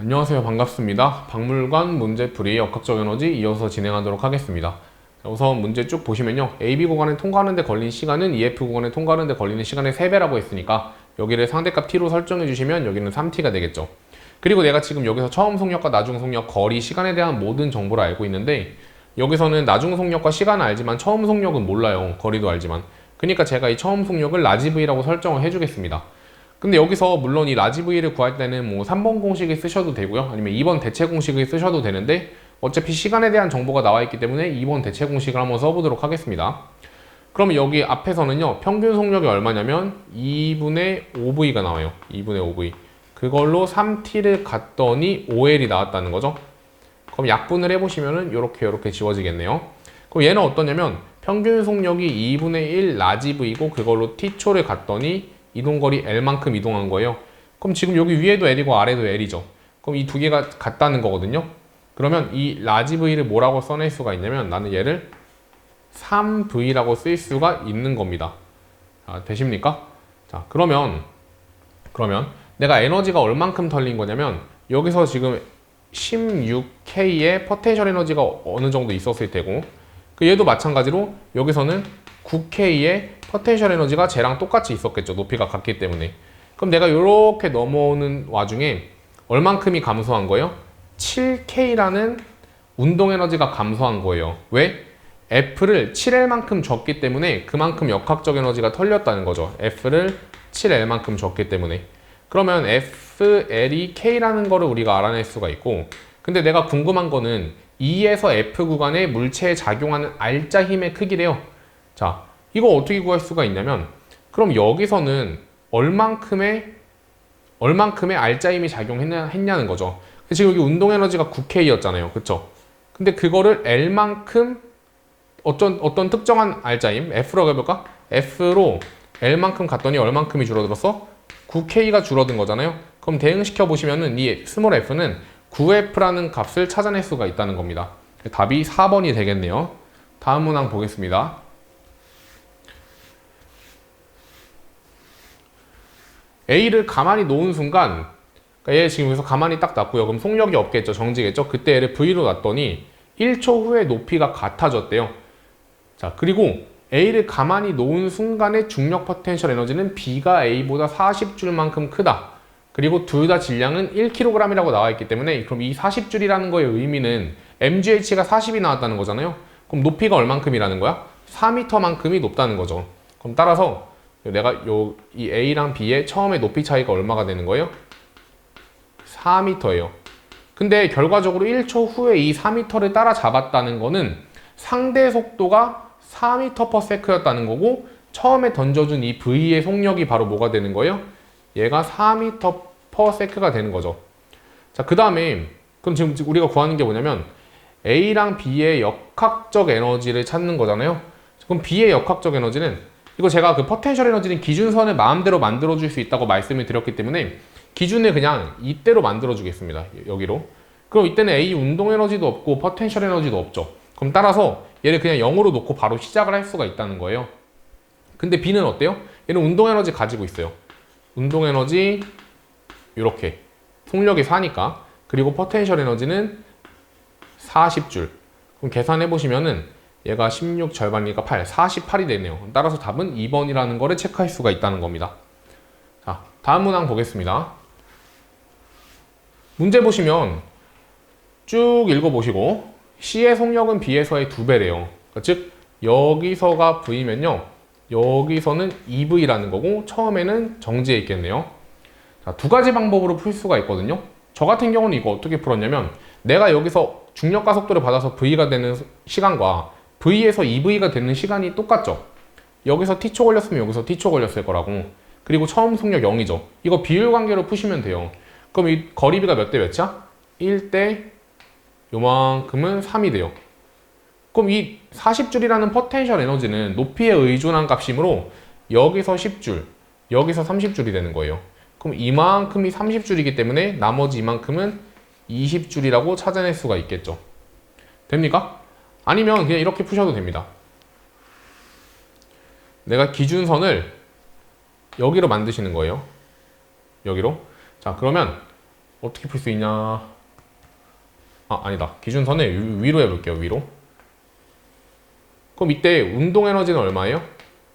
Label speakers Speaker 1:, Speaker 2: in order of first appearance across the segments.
Speaker 1: 안녕하세요. 반갑습니다. 박물관 문제풀이 역학적 에너지 이어서 진행하도록 하겠습니다. 우선 문제 쭉 보시면요. AB 구간에 통과하는 데 걸린 시간은 EF 구간에 통과하는 데 걸리는 시간의 3배라고 했으니까 여기를 상대값 t로 설정해 주시면 여기는 3t가 되겠죠. 그리고 내가 지금 여기서 처음 속력과 나중 속력, 거리, 시간에 대한 모든 정보를 알고 있는데 여기서는 나중 속력과 시간은 알지만 처음 속력은 몰라요. 거리도 알지만. 그러니까 제가 이 처음 속력을 라지 V라고 설정을 해주겠습니다. 근데 여기서 물론 이 라지 V를 구할 때는 뭐 3번 공식을 쓰셔도 되고요. 아니면 2번 대체 공식을 쓰셔도 되는데 어차피 시간에 대한 정보가 나와 있기 때문에 2번 대체 공식을 한번 써보도록 하겠습니다. 그러면 여기 앞에서는요. 평균 속력이 얼마냐면 2분의 5V가 나와요. 2분의 5V. 그걸로 3T를 갔더니 5L이 나왔다는 거죠. 그럼 약분을 해보시면은 이렇게 지워지겠네요. 그럼 얘는 어떠냐면 평균 속력이 2분의 1 라지 V고 그걸로 T초를 갔더니 이동거리 L만큼 이동한 거예요. 그럼 지금 여기 위에도 L이고 아래도 L이죠. 그럼 이 두 개가 같다는 거거든요. 그러면 이 라지 V를 뭐라고 써낼 수가 있냐면 나는 얘를 3V라고 쓸 수가 있는 겁니다. 자, 되십니까? 자, 그러면 내가 에너지가 얼만큼 털린 거냐면 여기서 지금 16K의 포텐셜 에너지가 어느 정도 있었을 테고 얘도 마찬가지로 여기서는 9K의 포텐셜 에너지가 쟤랑 똑같이 있었겠죠. 높이가 같기 때문에. 그럼 내가 이렇게 넘어오는 와중에 얼만큼이 감소한 거예요? 7K라는 운동 에너지가 감소한 거예요. 왜? F를 7L만큼 줬기 때문에 그만큼 역학적 에너지가 털렸다는 거죠. F를 7L만큼 줬기 때문에. 그러면 FL이 K라는 거를 우리가 알아낼 수가 있고 근데 내가 궁금한 거는 E에서 F 구간에 물체에 작용하는 R자 힘의 크기래요. 자, 이거 어떻게 구할 수가 있냐면 그럼 여기서는 얼만큼의 R자 힘이 작용했냐는 거죠. 지금 여기 운동 에너지가 9K였잖아요. 그쵸? 근데 그거를 L만큼 어떤 특정한 R자 힘 F로 해볼까? F로 L만큼 갔더니 얼만큼이 줄어들었어? 9K가 줄어든 거잖아요. 그럼 대응시켜 보시면은 이 스몰 f는 9F라는 값을 찾아낼 수가 있다는 겁니다. 답이 4번이 되겠네요. 다음 문항 보겠습니다. A를 가만히 놓은 순간 그러니까 얘 지금 여기서 가만히 딱 놨고요. 그럼 속력이 없겠죠. 정지겠죠. 그때 얘를 V로 놨더니 1초 후에 높이가 같아졌대요. 자, 그리고 A를 가만히 놓은 순간의 중력 포텐셜 에너지는 B가 A보다 40줄만큼 크다. 그리고 둘 다 질량은 1kg이라고 나와 있기 때문에 그럼 이 40줄이라는 거의 의미는 MGH가 40이 나왔다는 거잖아요. 그럼 높이가 얼만큼이라는 거야? 4m만큼이 높다는 거죠. 그럼 따라서 내가 이 A랑 B의 처음에 높이 차이가 얼마가 되는 거예요? 4m예요. 근데 결과적으로 1초 후에 이 4m를 따라잡았다는 거는 상대 속도가 4m/s였다는 거고 처음에 던져준 이 V의 속력이 바로 뭐가 되는 거예요? 얘가 4m/s가 되는 거죠. 자, 그 다음에 그럼 지금 우리가 구하는 게 뭐냐면 A랑 B의 역학적 에너지를 찾는 거잖아요. 그럼 B의 역학적 에너지는 이거 제가 그 포텐셜 에너지는 기준선을 마음대로 만들어줄 수 있다고 말씀을 드렸기 때문에 기준을 그냥 이대로 만들어주겠습니다. 여기로. 그럼 이때는 A 운동 에너지도 없고 포텐셜 에너지도 없죠. 그럼 따라서 얘를 그냥 0으로 놓고 바로 시작을 할 수가 있다는 거예요. 근데 B는 어때요? 얘는 운동 에너지 가지고 있어요. 운동 에너지 이렇게 속력이 4니까 그리고 포텐셜 에너지는 40줄. 그럼 계산해 보시면은 얘가 16 절반이니까 8, 48이 되네요. 따라서 답은 2번이라는 거를 체크할 수가 있다는 겁니다. 자, 다음 문항 보겠습니다. 문제 보시면 쭉 읽어보시고 C의 속력은 B에서의 2배래요. 즉 여기서가 V면요. 여기서는 2V라는 거고 처음에는 정지해 있겠네요. 자, 두 가지 방법으로 풀 수가 있거든요. 저 같은 경우는 이거 어떻게 풀었냐면 내가 여기서 중력 가속도를 받아서 V가 되는 시간과 V에서 2V가 되는 시간이 똑같죠. 여기서 T초 걸렸으면 여기서 T초 걸렸을 거라고. 그리고 처음 속력 0이죠. 이거 비율 관계로 푸시면 돼요. 그럼 이 거리비가 몇 대 몇이야? 1대 요만큼은 3이 돼요. 그럼 이 40줄이라는 포텐셜 에너지는 높이에 의존한 값이므로 여기서 10줄, 여기서 30줄이 되는 거예요. 그럼 이만큼이 30줄이기 때문에 나머지 이만큼은 20줄이라고 찾아낼 수가 있겠죠. 됩니까? 아니면 그냥 이렇게 푸셔도 됩니다. 내가 기준선을 여기로 만드시는 거예요. 여기로. 자, 그러면 어떻게 풀 수 있냐? 아니다. 기준선을 위로 해볼게요. 위로. 그럼 이때 운동 에너지는 얼마예요?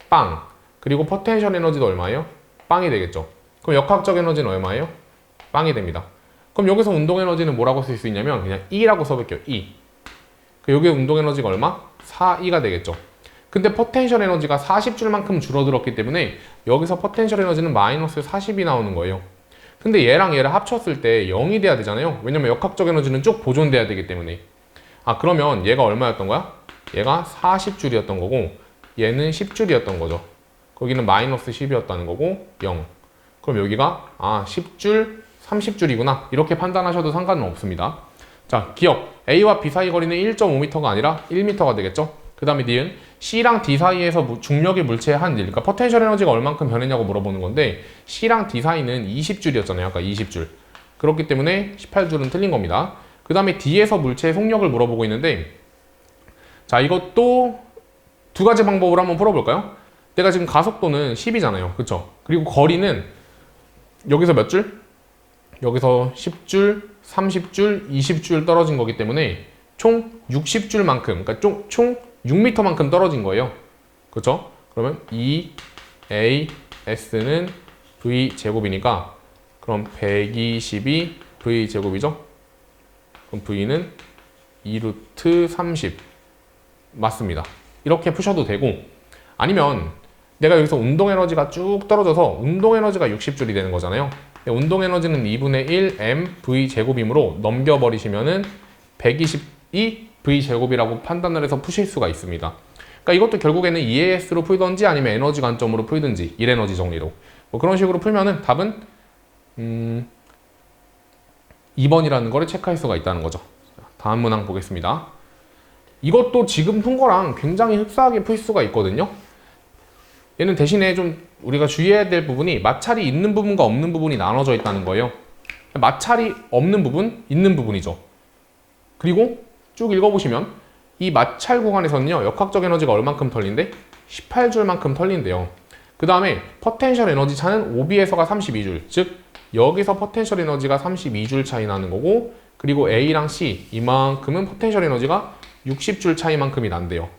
Speaker 1: 빵. 그리고 포텐셜 에너지도 얼마예요? 빵이 되겠죠. 그럼 역학적 에너지는 얼마예요? 빵이 됩니다. 그럼 여기서 운동 에너지는 뭐라고 쓸 수 있냐면 그냥 E라고 써볼게요. E. 여기 운동 에너지가 얼마? 4E가 되겠죠. 근데 포텐셜 에너지가 40줄만큼 줄어들었기 때문에 여기서 포텐셜 에너지는 마이너스 40이 나오는 거예요. 근데 얘랑 얘를 합쳤을 때 0이 돼야 되잖아요. 왜냐면 역학적 에너지는 쭉 보존돼야 되기 때문에. 그러면 얘가 얼마였던 거야? 얘가 40줄이었던 거고 얘는 10줄이었던 거죠. 거기는 마이너스 10이었다는 거고 0. 그럼 여기가 10줄, 30줄이구나. 이렇게 판단하셔도 상관은 없습니다. 자, 기억. A와 B 사이 거리는 1.5m가 아니라 1m가 되겠죠? 그 다음에 니은 C랑 D 사이에서 중력의 물체의 한 일, 그러니까 포텐셜 에너지가 얼만큼 변했냐고 물어보는 건데 C랑 D 사이는 20줄이었잖아요. 아까 20줄. 그렇기 때문에 18줄은 틀린 겁니다. 그 다음에 D에서 물체의 속력을 물어보고 있는데 자, 이것도 두 가지 방법으로 한번 풀어볼까요? 내가 지금 가속도는 10이잖아요. 그쵸? 그리고 거리는 여기서 몇 줄? 여기서 10줄, 30줄, 20줄 떨어진 거기 때문에 총 60줄만큼, 그러니까 총 6m만큼 떨어진 거예요. 그렇죠? 그러면 2a s는 v 제곱이니까 그럼 120이 v 제곱이죠? 그럼 v는 2루트 30 맞습니다. 이렇게 푸셔도 되고 아니면 내가 여기서 운동 에너지가 쭉 떨어져서 운동 에너지가 60줄이 되는 거잖아요. 운동 에너지는 2분의 1 m v 제곱이므로 넘겨버리시면은 120이 v 제곱이라고 판단을 해서 푸실 수가 있습니다. 그러니까 이것도 결국에는 EAS로 풀던지 아니면 에너지 관점으로 풀든지 1에너지 정리로 뭐 그런 식으로 풀면은 답은 2번이라는 거를 체크할 수가 있다는 거죠. 다음 문항 보겠습니다. 이것도 지금 푼 거랑 굉장히 흡사하게 풀 수가 있거든요. 얘는 대신에 좀 우리가 주의해야 될 부분이 마찰이 있는 부분과 없는 부분이 나눠져 있다는 거예요. 마찰이 없는 부분, 있는 부분이죠. 그리고 쭉 읽어보시면 이 마찰 구간에서는요. 역학적 에너지가 얼만큼 털린대? 18줄만큼 털린대요. 그 다음에 포텐셜 에너지 차는 OB에서가 32줄. 즉 여기서 포텐셜 에너지가 32줄 차이 나는 거고 그리고 A랑 C 이만큼은 포텐셜 에너지가 60줄 차이만큼이 난대요.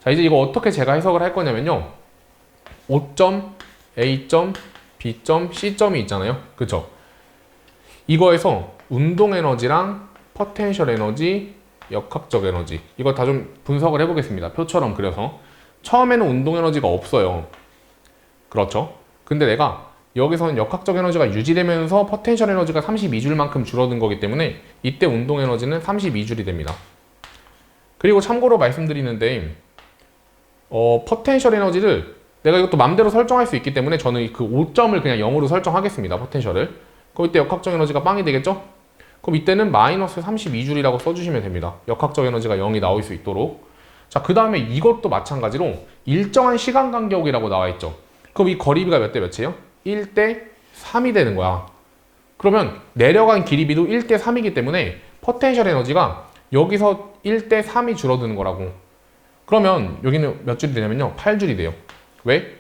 Speaker 1: 자, 이제 이거 어떻게 제가 해석을 할 거냐면요. O점, A점, B점, C점이 있잖아요. 그쵸? 이거에서 운동 에너지랑 포텐셜 에너지, 역학적 에너지 이거 다 좀 분석을 해보겠습니다. 표처럼 그려서 처음에는 운동 에너지가 없어요. 그렇죠? 근데 내가 여기서는 역학적 에너지가 유지되면서 포텐셜 에너지가 32줄만큼 줄어든 거기 때문에 이때 운동 에너지는 32줄이 됩니다. 그리고 참고로 말씀드리는데 포텐셜 에너지를 내가 이것도 맘대로 설정할 수 있기 때문에 저는 그 5점을 그냥 0으로 설정하겠습니다. 포텐셜을. 그럼 이때 역학적 에너지가 빵이 되겠죠? 그럼 이때는 마이너스 32줄이라고 써주시면 됩니다. 역학적 에너지가 0이 나올 수 있도록. 자, 그 다음에 이것도 마찬가지로 일정한 시간 간격이라고 나와 있죠. 그럼 이 거리비가 몇 대 몇이에요? 1대 3이 되는 거야. 그러면 내려간 길이비도 1대 3이기 때문에 포텐셜 에너지가 여기서 1대 3이 줄어드는 거라고. 그러면 여기는 몇 줄이 되냐면요. 8줄이 돼요. 왜?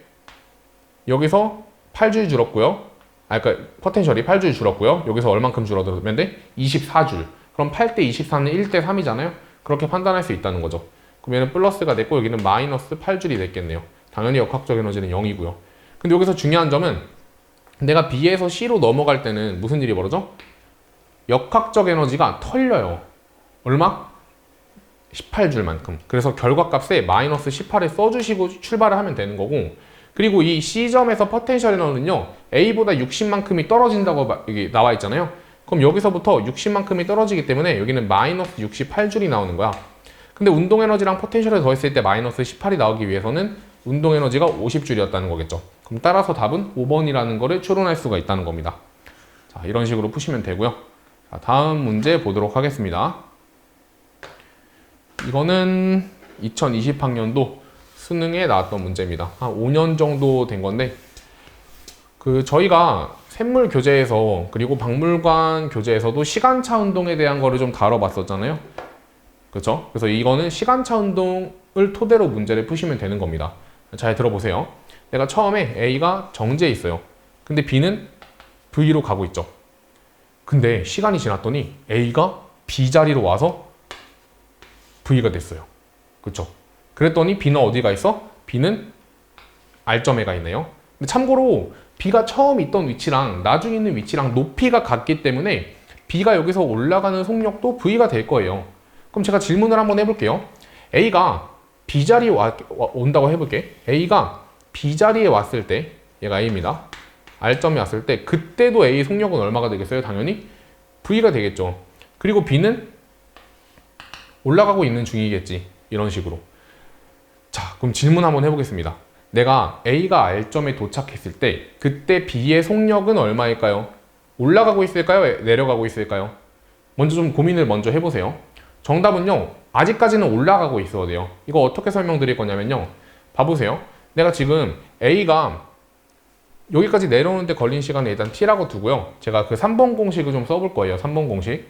Speaker 1: 여기서 8줄 줄었고요. 그러니까 포텐셜이 8줄 줄었고요. 여기서 얼만큼 줄어들면 돼? 24줄. 그럼 8대 24는 1대 3이잖아요. 그렇게 판단할 수 있다는 거죠. 그럼 얘는 플러스가 됐고 여기는 마이너스 8줄이 됐겠네요. 당연히 역학적 에너지는 0이고요. 근데 여기서 중요한 점은 내가 B에서 C로 넘어갈 때는 무슨 일이 벌어져? 역학적 에너지가 털려요. 얼마? 18줄만큼. 그래서 결과값에 마이너스 18을 써주시고 출발을 하면 되는 거고 그리고 이 C점에서 포텐셜 에너지는요. A보다 60만큼이 떨어진다고 여기 나와 있잖아요. 그럼 여기서부터 60만큼이 떨어지기 때문에 여기는 마이너스 68줄이 나오는 거야. 근데 운동 에너지랑 포텐셜을 더했을 때 마이너스 18이 나오기 위해서는 운동 에너지가 50줄이었다는 거겠죠. 그럼 따라서 답은 5번이라는 거를 추론할 수가 있다는 겁니다. 자, 이런 식으로 푸시면 되고요. 자, 다음 문제 보도록 하겠습니다. 이거는 2020학년도 수능에 나왔던 문제입니다. 한 5년 정도 된 건데 저희가 샘물 교재에서 그리고 박물관 교재에서도 시간차 운동에 대한 거를 좀 다뤄봤었잖아요. 그렇죠? 그래서 이거는 시간차 운동을 토대로 문제를 푸시면 되는 겁니다. 잘 들어보세요. 내가 처음에 A가 정지해 있어요. 근데 B는 V로 가고 있죠. 근데 시간이 지났더니 A가 B 자리로 와서 V가 됐어요. 그쵸? 그랬더니 B는 어디가 있어? B는 R점에 가 있네요. 근데 참고로 B가 처음 있던 위치랑 나중에 있는 위치랑 높이가 같기 때문에 B가 여기서 올라가는 속력도 V가 될 거예요. 그럼 제가 질문을 한번 해볼게요. A가 B 자리에 온다고 해볼게. A가 B 자리에 왔을 때, 얘가 A입니다. R점에 왔을 때 그때도 A 속력은 얼마가 되겠어요? 당연히 V가 되겠죠. 그리고 B는 올라가고 있는 중이겠지. 이런 식으로. 자, 그럼 질문 한번 해보겠습니다. 내가 A가 R점에 도착했을 때 그때 B의 속력은 얼마일까요? 올라가고 있을까요? 내려가고 있을까요? 먼저 좀 고민을 먼저 해보세요. 정답은요, 아직까지는 올라가고 있어야 돼요. 이거 어떻게 설명드릴 거냐면요, 봐보세요. 내가 지금 A가 여기까지 내려오는데 걸린 시간을 일단 T라고 두고요. 제가 그 3번 공식을 좀 써볼 거예요. 3번 공식.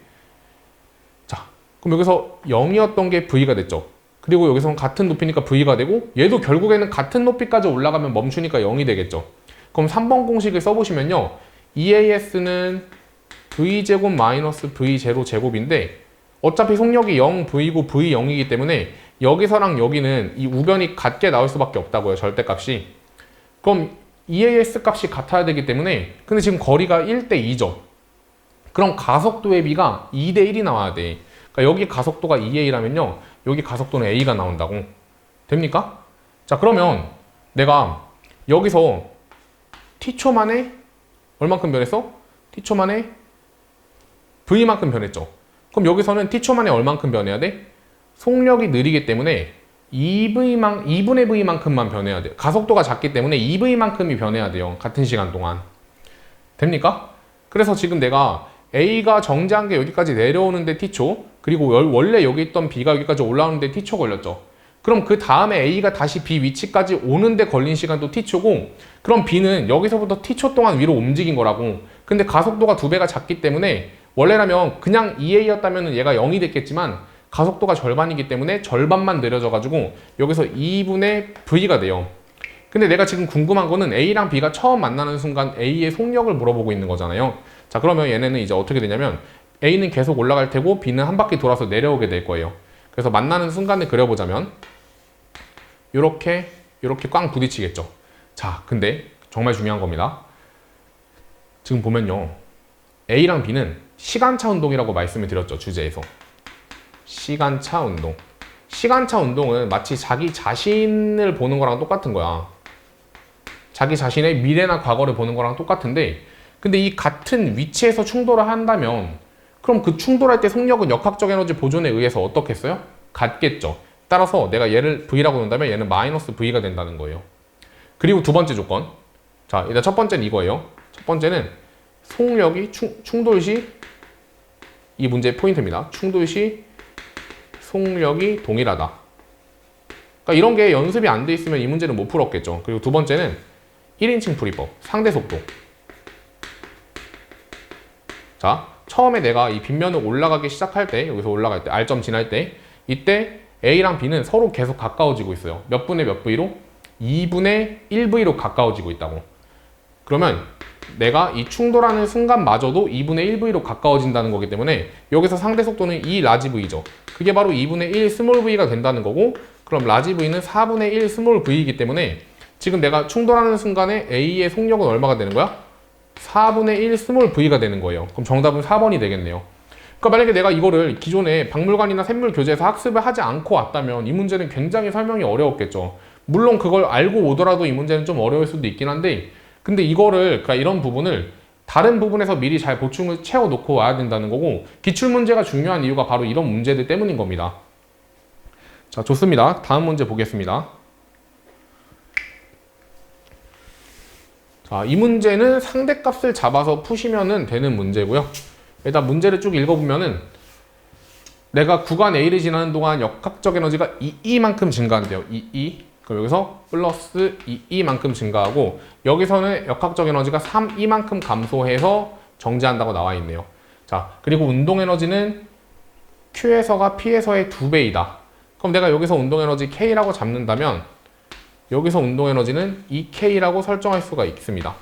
Speaker 1: 자, 그럼 여기서 0이었던 게 V가 됐죠. 그리고 여기서는 같은 높이니까 V가 되고, 얘도 결국에는 같은 높이까지 올라가면 멈추니까 0이 되겠죠. 그럼 3번 공식을 써보시면요, EAS는 V제곱 마이너스 V0 제곱인데 어차피 속력이 0, V고 V0이기 때문에 여기서랑 여기는 이 우변이 같게 나올 수밖에 없다고요. 절대값이. 그럼 EAS 값이 같아야 되기 때문에, 근데 지금 거리가 1대 2죠. 그럼 가속도의 비가 2대 1이 나와야 돼. 그러니까 여기 가속도가 2A라면요, 여기 가속도는 A가 나온다고. 됩니까? 자, 그러면 내가 여기서 T초 만에 얼만큼 변했어? T초 만에 V만큼 변했죠. 그럼 여기서는 T초 만에 얼만큼 변해야 돼? 속력이 느리기 때문에 2분의 V만큼만 변해야 돼요. 가속도가 작기 때문에 2V만큼이 변해야 돼요. 같은 시간 동안. 됩니까? 그래서 지금 내가 A가 정지한 게 여기까지 내려오는데 T초, 그리고 원래 여기 있던 B가 여기까지 올라오는데 T초 걸렸죠. 그럼 그 다음에 A가 다시 B 위치까지 오는데 걸린 시간도 T초고, 그럼 B는 여기서부터 T초 동안 위로 움직인 거라고. 근데 가속도가 2배가 작기 때문에 원래라면 그냥 2A였다면 얘가 0이 됐겠지만 가속도가 절반이기 때문에 절반만 느려져가지고 여기서 2분의 V가 돼요. 근데 내가 지금 궁금한 거는 A랑 B가 처음 만나는 순간 A의 속력을 물어보고 있는 거잖아요. 자, 그러면 얘네는 이제 어떻게 되냐면 A는 계속 올라갈 테고 B는 한 바퀴 돌아서 내려오게 될 거예요. 그래서 만나는 순간을 그려보자면 이렇게 꽝 부딪히겠죠. 자, 근데 정말 중요한 겁니다. 지금 보면요, A랑 B는 시간차 운동이라고 말씀을 드렸죠. 주제에서. 시간차 운동. 시간차 운동은 마치 자기 자신을 보는 거랑 똑같은 거야. 자기 자신의 미래나 과거를 보는 거랑 똑같은데, 근데 이 같은 위치에서 충돌을 한다면 그럼 그 충돌할 때 속력은 역학적 에너지 보존에 의해서 어떻겠어요? 같겠죠. 따라서 내가 얘를 V라고 놓는다면 얘는 마이너스 V가 된다는 거예요. 그리고 두 번째 조건. 자, 일단 첫 번째는 이거예요. 첫 번째는 속력이 충돌 시, 이 문제의 포인트입니다. 충돌 시 속력이 동일하다. 그러니까 이런 게 연습이 안 돼 있으면 이 문제는 못 풀었겠죠. 그리고 두 번째는 1인칭 풀이법, 상대 속도. 자, 처음에 내가 이 빗면을 올라가기 시작할 때, 여기서 올라갈 때, R점 지날 때, 이때 A랑 B는 서로 계속 가까워지고 있어요. 몇 분의 몇 V로? 2분의 1V로 가까워지고 있다고. 그러면 내가 이 충돌하는 순간마저도 2분의 1V로 가까워진다는 거기 때문에 여기서 상대 속도는 이 라지 V죠. 그게 바로 2분의 1 스몰 V가 된다는 거고, 그럼 라지 V는 4분의 1 스몰 V이기 때문에 지금 내가 충돌하는 순간에 A의 속력은 얼마가 되는 거야? 4분의 1 스몰 V가 되는 거예요. 그럼 정답은 4번이 되겠네요. 그러니까 만약에 내가 이거를 기존에 박물관이나 샘물 교재에서 학습을 하지 않고 왔다면 이 문제는 굉장히 설명이 어려웠겠죠. 물론 그걸 알고 오더라도 이 문제는 좀 어려울 수도 있긴 한데, 근데 이거를, 그러니까 이런 부분을 다른 부분에서 미리 잘 보충을 채워놓고 와야 된다는 거고, 기출문제가 중요한 이유가 바로 이런 문제들 때문인 겁니다. 자, 좋습니다. 다음 문제 보겠습니다. 자, 이 문제는 상대값을 잡아서 푸시면 되는 문제고요. 일단 문제를 쭉 읽어보면은 내가 구간 A를 지나는 동안 역학적 에너지가 2E만큼 증가한대요. 2E. 그럼 여기서 플러스 2E만큼 증가하고, 여기서는 역학적 에너지가 3E만큼 감소해서 정지한다고 나와 있네요. 자, 그리고 운동 에너지는 Q에서가 P에서의 2배이다. 그럼 내가 여기서 운동 에너지 K라고 잡는다면 여기서 운동 에너지는 2K라고 설정할 수가 있습니다.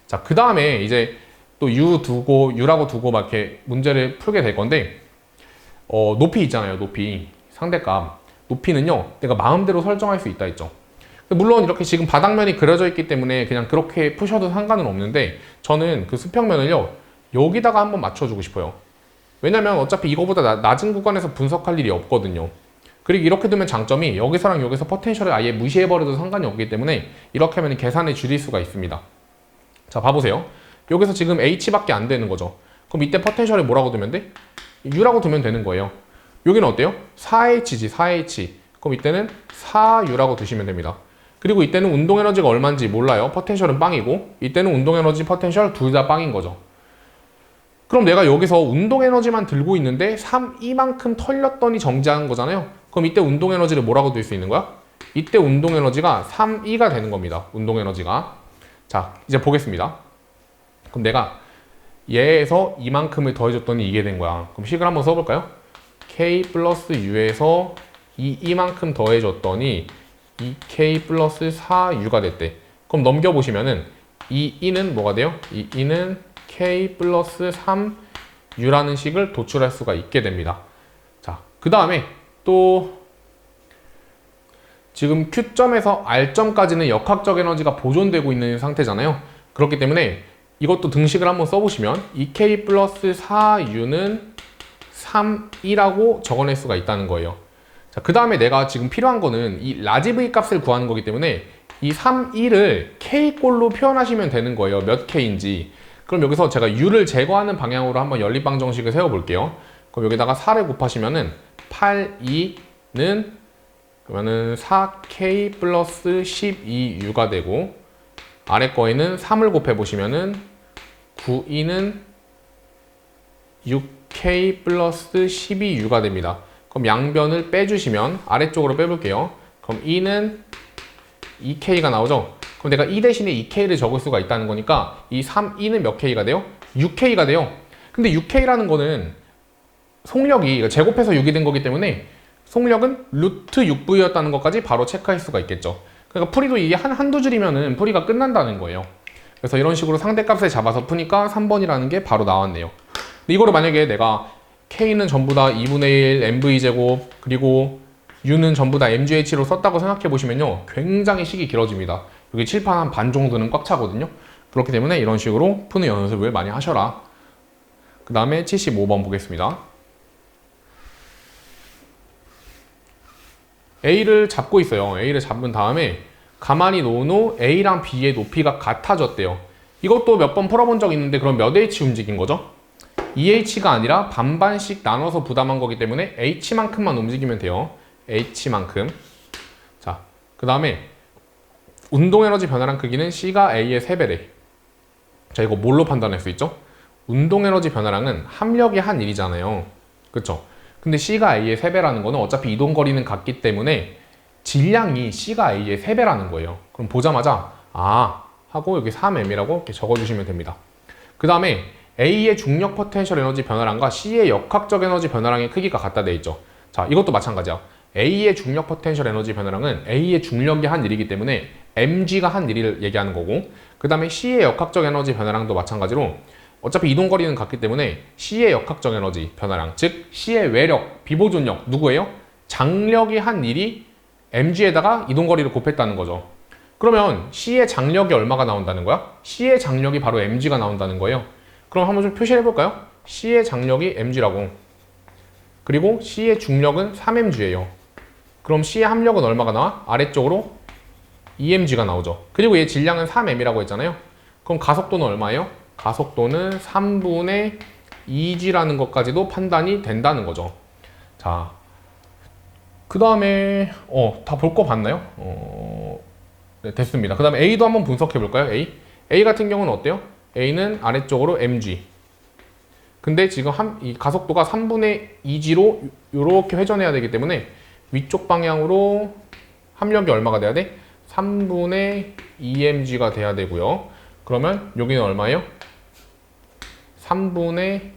Speaker 1: 자, 그 다음에 이제 또 U라고 두고 막 이렇게 문제를 풀게 될 건데, 높이 있잖아요. 높이. 상대값. 높이는요, 내가 마음대로 설정할 수 있다 했죠. 물론 이렇게 지금 바닥면이 그려져 있기 때문에 그냥 그렇게 푸셔도 상관은 없는데, 저는 그 수평면을요, 여기다가 한번 맞춰주고 싶어요. 왜냐면 어차피 이거보다 낮은 구간에서 분석할 일이 없거든요. 그리고 이렇게 두면 장점이 여기서랑 여기서 포텐셜을 아예 무시해버려도 상관이 없기 때문에 이렇게 하면 계산을 줄일 수가 있습니다. 자, 봐보세요. 여기서 지금 H밖에 안 되는 거죠. 그럼 이때 포텐셜을 뭐라고 두면 돼? U라고 두면 되는 거예요. 여기는 어때요? 4H지, 4H. 그럼 이때는 4U라고 두시면 됩니다. 그리고 이때는 운동 에너지가 얼마인지 몰라요. 포텐셜은 빵이고, 이때는 운동 에너지, 포텐셜 둘 다 빵인 거죠. 그럼 내가 여기서 운동 에너지만 들고 있는데 3E만큼 털렸더니 정지하는 거잖아요. 그럼 이때 운동 에너지를 뭐라고 들 수 있는 거야? 이때 운동 에너지가 3E가 되는 겁니다. 운동 에너지가. 자, 이제 보겠습니다. 그럼 내가 얘에서 이만큼을 더해줬더니 이게 된 거야. 그럼 식을 한번 써볼까요? K 플러스 U에서 이만큼 더해줬더니 2K 플러스 4U가 됐대. 그럼 넘겨보시면은 이 E는 뭐가 돼요? 이 E는 K 플러스 3U라는 식을 도출할 수가 있게 됩니다. 자, 그 다음에 또 지금 Q점에서 R점까지는 역학적 에너지가 보존되고 있는 상태잖아요. 그렇기 때문에 이것도 등식을 한번 써보시면 2K 플러스 4U는 3이라고 적어낼 수가 있다는 거예요. 자, 그 다음에 내가 지금 필요한 거는 이 라지 V 값을 구하는 거기 때문에 이 3E를 K꼴로 표현하시면 되는 거예요. 몇 K인지. 그럼 여기서 제가 U를 제거하는 방향으로 한번 연립방 정식을 세워볼게요. 그럼 여기다가 4를 곱하시면은 8E는 그러면은 4K 플러스 12U가 되고, 아래 거에는 3을 곱해보시면은 9E는 6K 플러스 12U가 됩니다. 그럼 양변을 빼주시면 아래쪽으로 빼볼게요. 그럼 E는 2K가 나오죠? 그럼 내가 E 대신에 2K를 적을 수가 있다는 거니까 이 3E는 몇 K가 돼요? 6K가 돼요. 근데 6K라는 거는 속력이 제곱해서 6이 된 거기 때문에 속력은 루트 6V였다는 것까지 바로 체크할 수가 있겠죠. 그러니까 풀이도 이게 한두 줄이면은 풀이가 끝난다는 거예요. 그래서 이런 식으로 상대값을 잡아서 푸니까 3번이라는 게 바로 나왔네요. 근데 이거를 만약에 내가 K는 전부 다 2분의 1 MV제곱 그리고 U는 전부 다 MGH로 썼다고 생각해 보시면요, 굉장히 식이 길어집니다. 여기 칠판 한 반 정도는 꽉 차거든요. 그렇기 때문에 이런 식으로 푸는 연습을 많이 하셔라. 그 다음에 75번 보겠습니다. A를 잡고 있어요. A를 잡은 다음에 가만히 놓은 후 A랑 B의 높이가 같아졌대요. 이것도 몇 번 풀어본 적 있는데 그럼 몇 H 움직인 거죠? 2H가 아니라 반반씩 나눠서 부담한 거기 때문에 H만큼만 움직이면 돼요. H만큼. 자, 그 다음에 운동에너지 변화량 크기는 C가 A의 3배래. 자, 이거 뭘로 판단할 수 있죠? 운동에너지 변화량은 합력이 한 일이잖아요. 그쵸? 근데 C가 A의 3배라는 거는 어차피 이동거리는 같기 때문에 질량이 C가 A의 3배라는 거예요. 그럼 보자마자 아 하고 여기 3M이라고 이렇게 적어주시면 됩니다. 그 다음에 A의 중력 포텐셜 에너지 변화량과 C의 역학적 에너지 변화량의 크기가 같다 돼 있죠. 자, 이것도 마찬가지야. A의 중력 포텐셜 에너지 변화량은 A의 중력이 한 일이기 때문에 mg가 한 일을 얘기하는 거고, 그 다음에 C의 역학적 에너지 변화량도 마찬가지로 어차피 이동거리는 같기 때문에 C의 역학적 에너지 변화량, 즉 C의 외력, 비보존력 누구예요? 장력이 한 일이 mg에다가 이동거리를 곱했다는 거죠. 그러면 C의 장력이 얼마가 나온다는 거야? C의 장력이 바로 mg가 나온다는 거예요. 그럼 한번 좀 표시해 볼까요? C의 장력이 mg라고, 그리고 C의 중력은 3mg예요. 그럼 C의 합력은 얼마가 나와? 아래쪽으로 2mg가 나오죠. 그리고 얘 질량은 3m이라고 했잖아요. 그럼 가속도는 얼마예요? 가속도는 3분의 2g라는 것까지도 판단이 된다는 거죠. 자, 그 다음에 다 볼 거 봤나요? 네, 됐습니다. 그 다음에 A도 한번 분석해 볼까요? A 같은 경우는 어때요? A는 아래쪽으로 mg. 근데 지금 이 가속도가 3분의 2g로 이렇게 회전해야 되기 때문에 위쪽 방향으로 합력이 얼마가 돼야 돼? 3분의 2mg가 돼야 되고요. 그러면 여기는 얼마예요? 3분의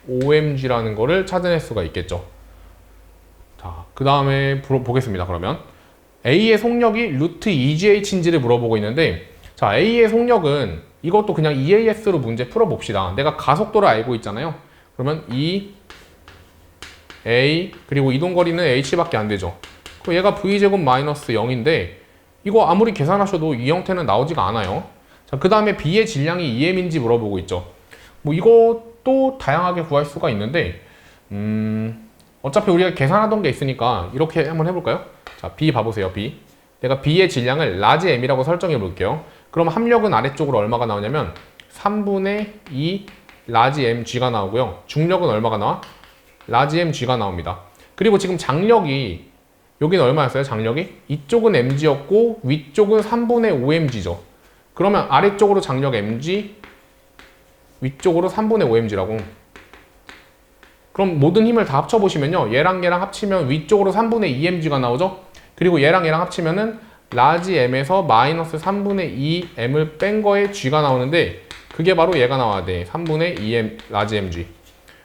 Speaker 1: 5mg라는 거를 찾아낼 수가 있겠죠. 자, 그 다음에 보겠습니다. 그러면 A의 속력이 루트 2GH인지를 물어보고 있는데, 자, A의 속력은 이것도 그냥 EAS로 문제 풀어봅시다. 내가 가속도를 알고 있잖아요. 그러면 A 그리고 이동거리는 h밖에 안 되죠. 그럼 얘가 v제곱 마이너스 0인데 이거 아무리 계산하셔도 이 형태는 나오지가 않아요. 자, 그 다음에 B의 질량이 2m인지 물어보고 있죠. 뭐 이것도 다양하게 구할 수가 있는데 어차피 우리가 계산하던 게 있으니까 이렇게 한번 해볼까요? 자, B 봐보세요. B. 내가 B의 질량을 라지 M이라고 설정해 볼게요. 그럼 합력은 아래쪽으로 얼마가 나오냐면 3분의 2 라지 mg가 나오고요. 중력은 얼마가 나와? 라지 mg가 나옵니다. 그리고 지금 장력이 여기는 얼마였어요? 장력이? 이쪽은 mg였고 위쪽은 3분의 5mg죠. 그러면 아래쪽으로 장력 mg, 위쪽으로 3분의 5mg라고. 그럼 모든 힘을 다 합쳐보시면요. 얘랑 얘랑 합치면 위쪽으로 3분의 2mg가 나오죠? 그리고 얘랑 얘랑 합치면은 라지 m에서 마이너스 3분의 2m을 뺀 거에 g가 나오는데 그게 바로 얘가 나와야 돼. 3분의 2m 라지 mg.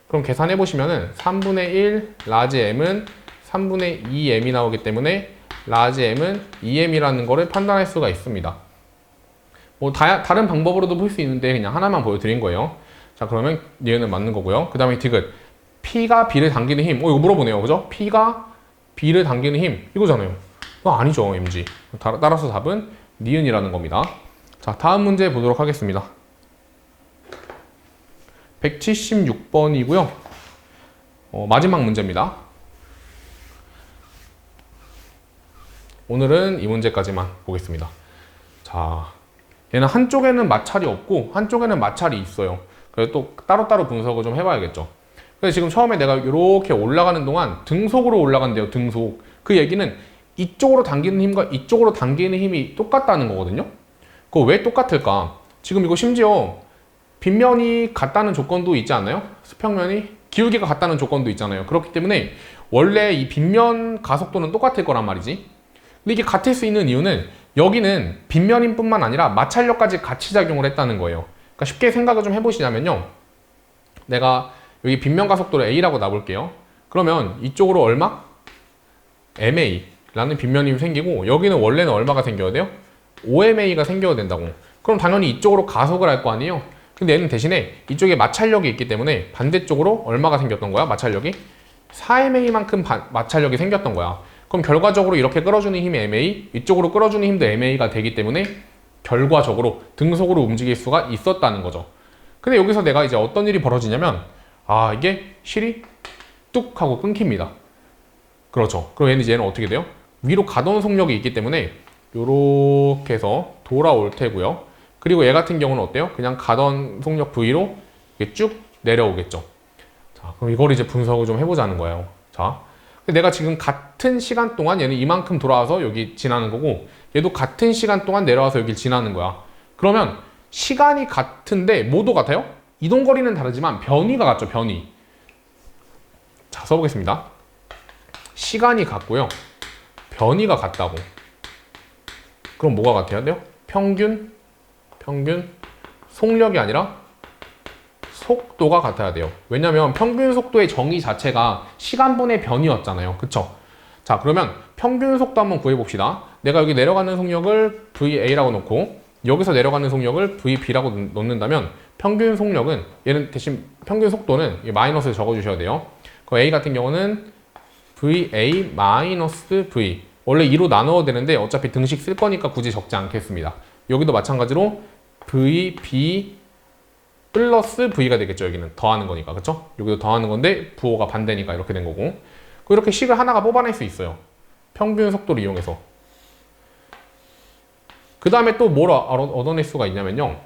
Speaker 1: 그럼 계산해 보시면은 3분의 1 라지 m은 3분의 2m이 나오기 때문에 라지 m은 2m이라는 거를 판단할 수가 있습니다. 뭐 다른 방법으로도 볼 수 있는데 그냥 하나만 보여드린 거예요. 자, 그러면 얘는 맞는 거고요. 그 다음에 디귿. P가 B를 당기는 힘. 이거 물어보네요. 그죠? P가 B를 당기는 힘. 이거잖아요. 아니죠, mg. 따라서 답은 니은이라는 겁니다. 자, 다음 문제 보도록 하겠습니다. 176번이고요. 마지막 문제입니다. 오늘은 이 문제까지만 보겠습니다. 자, 얘는 한쪽에는 마찰이 없고 한쪽에는 마찰이 있어요. 그래서 또 따로따로 분석을 좀 해봐야겠죠. 그래서 지금 처음에 내가 이렇게 올라가는 동안 등속으로 올라간대요. 등속. 그 얘기는 이쪽으로 당기는 힘과 이쪽으로 당기는 힘이 똑같다는 거거든요. 그거 왜 똑같을까? 지금 이거 심지어 빗면이 같다는 조건도 있지 않나요? 수평면이 기울기가 같다는 조건도 있잖아요. 그렇기 때문에 원래 이 빗면 가속도는 똑같을 거란 말이지. 근데 이게 같을 수 있는 이유는 여기는 빗면인 뿐만 아니라 마찰력까지 같이 작용을 했다는 거예요. 그러니까 쉽게 생각을 좀 해보시자면요. 내가 여기 빗면 가속도를 A라고 놔볼게요. 그러면 이쪽으로 얼마? MA 라는 빗면이 생기고 여기는 원래는 얼마가 생겨야 돼요? 5MA가 생겨야 된다고. 그럼 당연히 이쪽으로 가속을 할 거 아니에요? 근데 얘는 대신에 이쪽에 마찰력이 있기 때문에 반대쪽으로 얼마가 생겼던 거야? 마찰력이? 4MA만큼 마찰력이 생겼던 거야. 그럼 결과적으로 이렇게 끌어주는 힘이 MA, 이쪽으로 끌어주는 힘도 MA가 되기 때문에 결과적으로 등속으로 움직일 수가 있었다는 거죠. 근데 여기서 내가 이제 어떤 일이 벌어지냐면 이게 실이 뚝 하고 끊깁니다. 그렇죠. 그럼 얘는 어떻게 돼요? 위로 가던 속력이 있기 때문에 요렇게 해서 돌아올 테고요. 그리고 얘 같은 경우는 어때요? 그냥 가던 속력 V로 이렇게 쭉 내려오겠죠. 자, 그럼 이걸 이제 분석을 좀 해보자는 거예요. 자, 내가 지금 같은 시간 동안 얘는 이만큼 돌아와서 여기 지나는 거고 얘도 같은 시간 동안 내려와서 여기 지나는 거야. 그러면 시간이 같은데 뭐도 같아요? 이동거리는 다르지만 변이가 같죠, 변이. 자, 써보겠습니다. 시간이 같고요. 변이가 같다고. 그럼 뭐가 같아야 돼요? 평균 속력이 아니라 속도가 같아야 돼요. 왜냐면 평균 속도의 정의 자체가 시간분의 변이였잖아요. 그쵸? 자, 그러면 평균 속도 한번 구해봅시다. 내가 여기 내려가는 속력을 VA라고 놓고 여기서 내려가는 속력을 VB라고 놓는다면 평균 속력은 얘는 대신 평균 속도는 마이너스를 적어주셔야 돼요. 그 A 같은 경우는 VA 마이너스 V. 원래 2로 나누어야 되는데 어차피 등식 쓸 거니까 굳이 적지 않겠습니다. 여기도 마찬가지로 VB 플러스 V가 되겠죠. 여기는 더하는 거니까. 그쵸? 여기도 더하는 건데 부호가 반대니까 이렇게 된 거고. 이렇게 식을 하나가 뽑아낼 수 있어요. 평균 속도를 이용해서. 그 다음에 또 뭘 얻어낼 수가 있냐면요.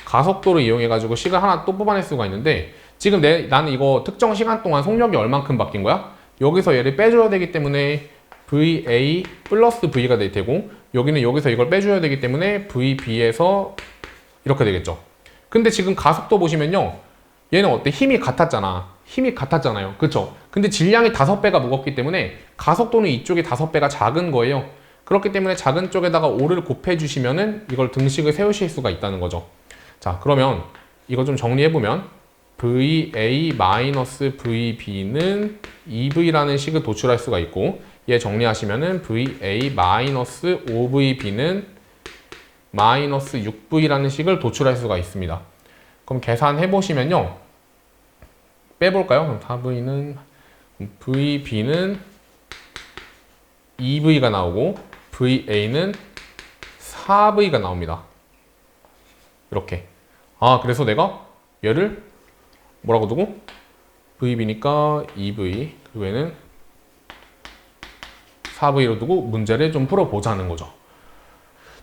Speaker 1: 가속도를 이용해가지고 식을 하나 또 뽑아낼 수가 있는데 지금 나는 이거 특정 시간 동안 속력이 얼만큼 바뀐 거야? 여기서 얘를 빼줘야 되기 때문에 VA 플러스 V가 될 테고 여기는 여기서 이걸 빼줘야 되기 때문에 VB에서 이렇게 되겠죠. 근데 지금 가속도 보시면요. 얘는 어때? 힘이 같았잖아요. 그쵸? 근데 질량이 5배가 무겁기 때문에 가속도는 이쪽이 5배가 작은 거예요. 그렇기 때문에 작은 쪽에다가 5를 곱해주시면은 이걸 등식을 세우실 수가 있다는 거죠. 자, 그러면 이거 좀 정리해보면 VA-VB는 EV라는 식을 도출할 수가 있고 얘 정리하시면은 VA-5VB는 마이너스 6V라는 식을 도출할 수가 있습니다. 그럼 계산해 보시면요. 빼볼까요? 그럼 4V는 VB는 2V가 나오고 VA는 4V가 나옵니다. 이렇게. 그래서 내가 얘를 뭐라고 두고? VB니까 2V, 그 외에는 4V로 두고 문제를 좀 풀어보자는 거죠.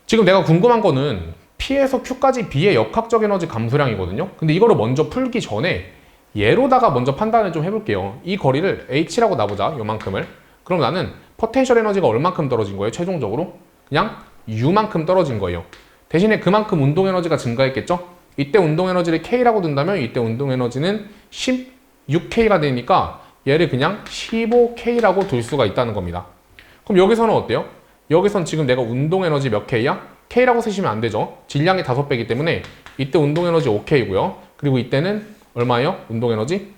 Speaker 1: 지금 내가 궁금한 거는 P에서 Q까지 B의 역학적 에너지 감소량이거든요. 근데 이거를 먼저 풀기 전에 얘로다가 먼저 판단을 좀 해볼게요. 이 거리를 H라고 놔보자, 요만큼을. 그럼 나는 포텐셜 에너지가 얼만큼 떨어진 거예요, 최종적으로? 그냥 U만큼 떨어진 거예요. 대신에 그만큼 운동 에너지가 증가했겠죠? 이때 운동 에너지를 K라고 둔다면 이때 운동 에너지는 16K가 되니까 얘를 그냥 15K라고 둘 수가 있다는 겁니다. 그럼 여기서는 어때요? 여기선 지금 내가 운동 에너지 몇 K야? K라고 쓰시면 안 되죠. 질량이 5배이기 때문에 이때 운동 에너지 5K고요. 그리고 이때는 얼마예요? 운동 에너지?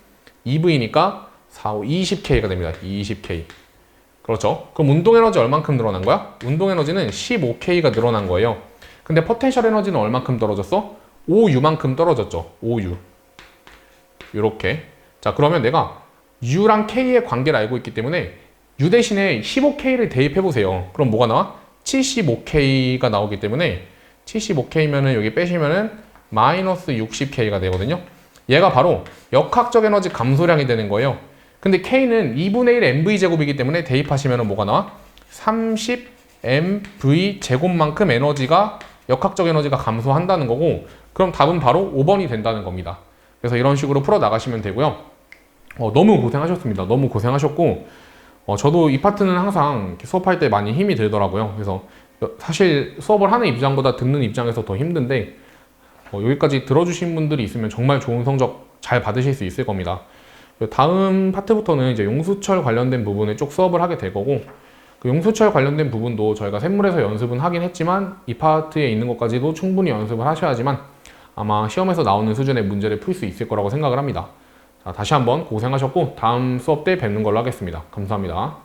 Speaker 1: 2V니까 4, 5, 20K가 됩니다. 20K. 그렇죠. 그럼 운동 에너지 얼만큼 늘어난 거야? 운동 에너지는 15K가 늘어난 거예요. 근데 포텐셜 에너지는 얼만큼 떨어졌어? 5U만큼 떨어졌죠. 5U. 이렇게. 자, 그러면 내가 U랑 K의 관계를 알고 있기 때문에 U 대신에 15K를 대입해보세요. 그럼 뭐가 나와? 75K가 나오기 때문에 75K면은 여기 빼시면은 마이너스 60K가 되거든요. 얘가 바로 역학적 에너지 감소량이 되는 거예요. 근데 K는 2분의 1 MV제곱이기 때문에 대입하시면은 뭐가 나와? 30MV 제곱만큼 에너지가 역학적 에너지가 감소한다는 거고, 그럼 답은 바로 5번이 된다는 겁니다. 그래서 이런 식으로 풀어 나가시면 되고요. 너무 고생하셨습니다. 너무 고생하셨고, 저도 이 파트는 항상 이렇게 수업할 때 많이 힘이 들더라고요. 그래서 사실 수업을 하는 입장보다 듣는 입장에서 더 힘든데, 여기까지 들어주신 분들이 있으면 정말 좋은 성적 잘 받으실 수 있을 겁니다. 다음 파트부터는 이제 용수철 관련된 부분을 쭉 수업을 하게 될 거고, 그 용수철 관련된 부분도 저희가 샘물에서 연습은 하긴 했지만 이 파트에 있는 것까지도 충분히 연습을 하셔야지만 아마 시험에서 나오는 수준의 문제를 풀 수 있을 거라고 생각을 합니다. 자, 다시 한번 고생하셨고 다음 수업 때 뵙는 걸로 하겠습니다. 감사합니다.